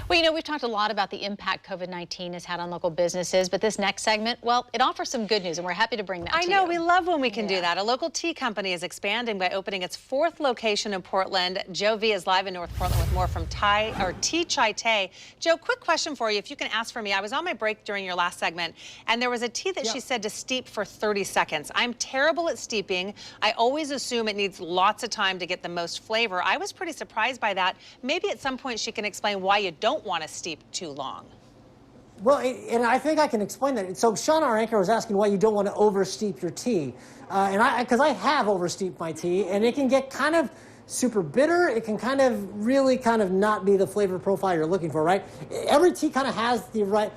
Well, we've talked a lot about the impact COVID-19 has had on local businesses, but this next segment, well, it offers some good news, and we're happy to bring that to you. I know, we love when we can do that. A local tea company is expanding by opening its 4th location in Portland. Joe V is live in North Portland with more from Tea Chai Tay. Joe, quick question for you, if you can ask for me. I was on my break during your last segment, and there was a tea that she said to steep for 30 seconds. I'm terrible at steeping. I always assume it needs lots of time to get the most flavor. I was pretty surprised by that. Maybe at some point she can explain why you don't want to steep too long. Well, and I think I can explain that. So Sean, our anchor, was asking why you don't want to oversteep your tea. Because I have oversteeped my tea, and it can get kind of super bitter. It can really not be the flavor profile you're looking for, right? Every tea kind of has the right,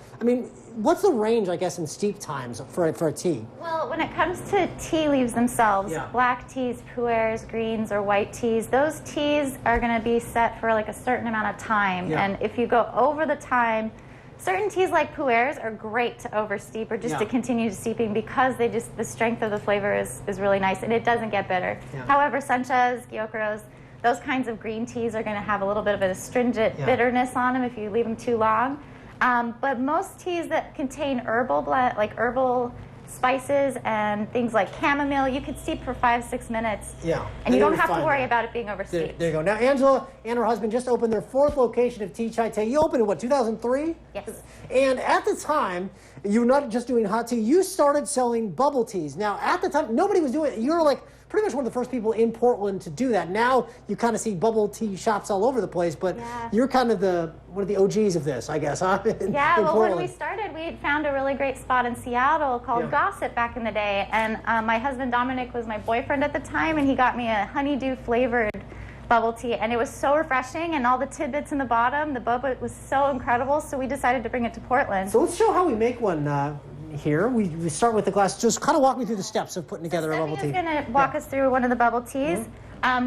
what's the range, I guess, in steep times for a tea? Well, when it comes to tea leaves themselves, black teas, pu'ers, greens, or white teas, those teas are going to be set for like a certain amount of time. And if you go over the time, certain teas like pu'ers are great to oversteep or just to continue steeping because the strength of the flavor is really nice and it doesn't get bitter. However, senchas, gyokros, those kinds of green teas are going to have a little bit of an astringent bitterness on them if you leave them too long. But most teas that contain herbal spices and things like chamomile, you could steep for 5-6 minutes. And you don't have to worry about it being oversteeped. There you go. Now, Angela and her husband just opened their 4th location of Tea Chai Tay. You opened in what, 2003? Yes. And at the time, you were not just doing hot tea, you started selling bubble teas. Now, at the time, nobody was doing it. You were like pretty much one of the first people in Portland to do that. Now you kind of see bubble tea shops all over the place, but you're kind of one of the OGs of this, I guess, huh? Well, when we started, we had found a really great spot in Seattle called Gossip back in the day, and my husband Dominic was my boyfriend at the time, and he got me a honeydew flavored bubble tea, and it was so refreshing, and all the tidbits in the bottom, the boba was so incredible, so we decided to bring it to Portland. So let's show how we make one here. We start with the glass. Just kind of walk me through the steps of putting together a bubble tea. Steffi is going to walk us through one of the bubble teas.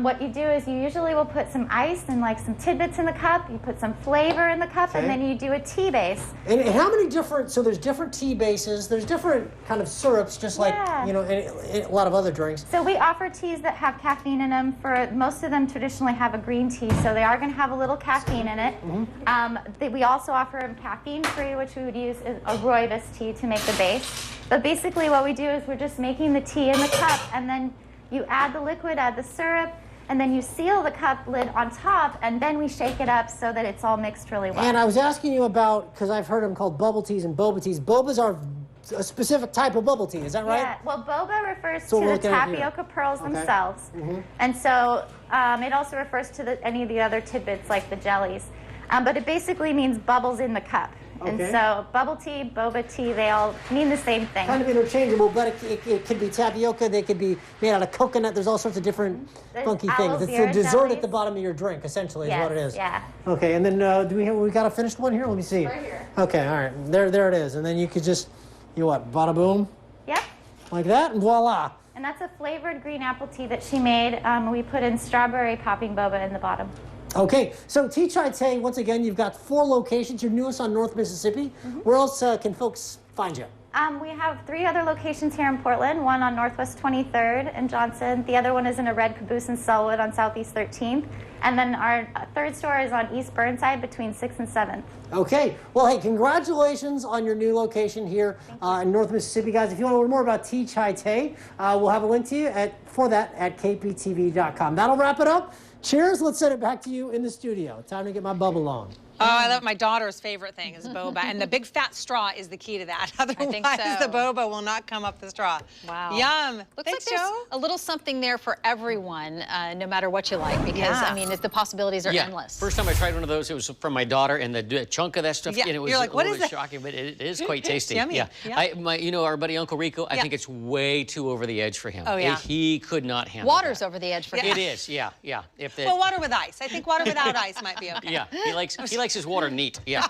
What you do is you usually will put some ice and like some tidbits in the cup. You put some flavor in the cup, and then you do a tea base. And how many different? So there's different tea bases. There's different kind of syrups, just like a lot of other drinks. So we offer teas that have caffeine in them. For most of them, traditionally have a green tea, so they are going to have a little caffeine in it. We also offer them caffeine-free, which we would use a rooibos tea to make the base. But basically, what we do is we're just making the tea in the cup, and then you add the liquid, add the syrup, and then you seal the cup lid on top, and then we shake it up so that it's all mixed really well. And I was asking you about, because I've heard them called bubble teas and boba teas. Bobas are a specific type of bubble tea, is that right? Yeah, well, boba refers to the tapioca pearls themselves. And so it also refers to any of the other tidbits like the jellies. But it basically means bubbles in the cup. And so bubble tea, boba tea, they all mean the same thing. Kind of interchangeable, but it could be tapioca, they could be made out of coconut. There's all sorts of different funky things. It's a dessert at the bottom of your drink, essentially, is what it is. Okay, and then we got a finished one here? Let me see. Right here. Okay, all right. There it is. And then you could just, bada boom? Yep. Like that, and voila. And that's a flavored green apple tea that she made. We put in strawberry popping boba in the bottom. Okay, so Tea Chai Tay, once again, you've got 4 locations. You're newest on North Mississippi. Where else can folks find you? We have 3 other locations here in Portland, one on Northwest 23rd in Johnson. The other one is in a red caboose in Selwood on Southeast 13th. And then our 3rd store is on East Burnside between 6th and 7th. Okay. Well, hey, congratulations on your new location here in North Mississippi, guys. If you want to learn more about Tea Chai Tay, we'll have a link to you for that at kptv.com. That'll wrap it up. Cheers. Let's send it back to you in the studio. Time to get my bubble on. Oh, I love my daughter's favorite thing is boba, and the big fat straw is the key to that. Otherwise, the boba will not come up the straw. Wow. Yum. Looks like there's a little something there for everyone, no matter what you like, because, the possibilities are endless. First time I tried one of those, it was from my daughter, and the chunk of that stuff, and it was You're like, a little bit shocking, but it is quite tasty. Yummy. Our buddy Uncle Rico, I think it's way too over the edge for him. Oh, yeah. He could not handle Water's that. over the edge for him. It is, yeah. Well, water with ice. I think water without ice might be okay. Yeah, he likes his water neat. Yeah.